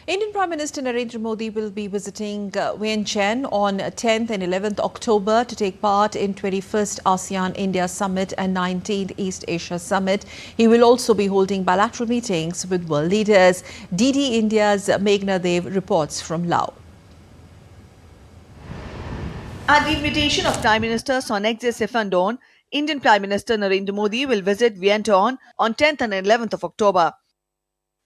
Indian Prime Minister Narendra Modi will be visiting Vientiane on 10th and 11th October to take part in 21st ASEAN-India Summit and 19th East Asia Summit. He will also be holding bilateral meetings with world leaders. DD India's Meghna Dev reports from Laos. At the invitation of Prime Minister Sonexay Sifandon, Indian Prime Minister Narendra Modi will visit Vientiane on 10th and 11th of October.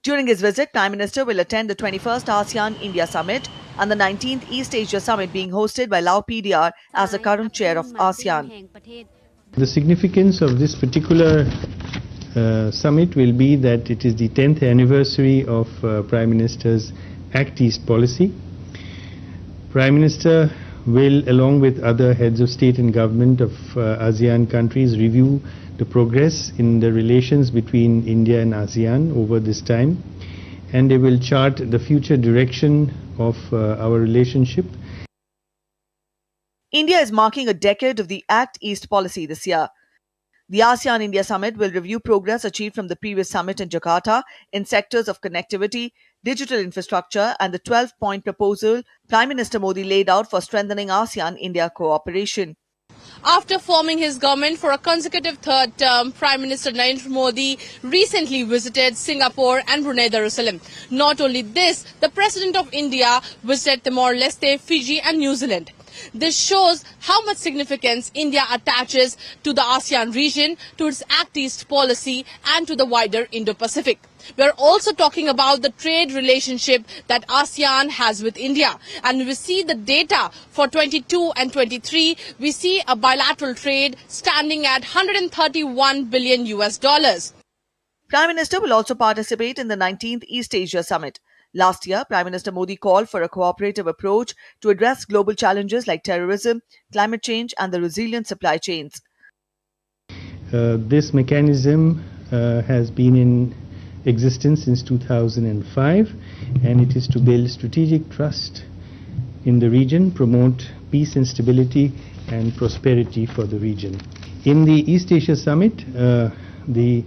During his visit, Prime Minister will attend the 21st ASEAN-India Summit and the 19th East Asia Summit being hosted by Laos PDR as the current chair of ASEAN. The significance of this particular summit will be that it is the 10th anniversary of Prime Minister's Act East policy. Prime Minister will, along with other heads of state and government of ASEAN countries, review the progress in the relations between India and ASEAN over this time, and they will chart the future direction of our relationship. India is marking a decade of the Act East policy this year. The ASEAN-India Summit will review progress achieved from the previous summit in Jakarta in sectors of connectivity, digital infrastructure and the 12-point proposal Prime Minister Modi laid out for strengthening ASEAN-India cooperation. After forming his government for a consecutive third term, Prime Minister Narendra Modi recently visited Singapore and Brunei Darussalam. Not only this, the President of India visited Timor-Leste, Fiji and New Zealand. This shows how much significance India attaches to the ASEAN region, to its Act East policy and to the wider Indo-Pacific. We are also talking about the trade relationship that ASEAN has with India. And we see the data for 22 and 23, we see a bilateral trade standing at $131 billion. Prime Minister will also participate in the 19th East Asia Summit. Last year, Prime Minister Modi called for a cooperative approach to address global challenges like terrorism, climate change and the resilient supply chains. This mechanism has been in existence since 2005, and it is to build strategic trust in the region, promote peace and stability and prosperity for the region. In the East Asia Summit, the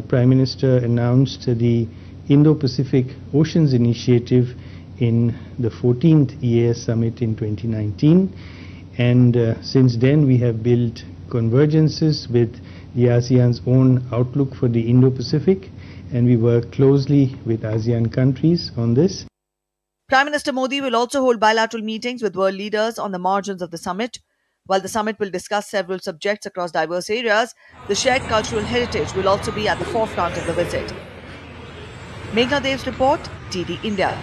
Prime Minister announced the Indo-Pacific Oceans Initiative in the 14th EAS Summit in 2019, and since then we have built convergences with the ASEAN's own outlook for the Indo-Pacific, and we work closely with ASEAN countries on this. Prime Minister Modi will also hold bilateral meetings with world leaders on the margins of the summit. While the summit will discuss several subjects across diverse areas, the shared cultural heritage will also be at the forefront of the visit. Meghna Dev's report, DD India.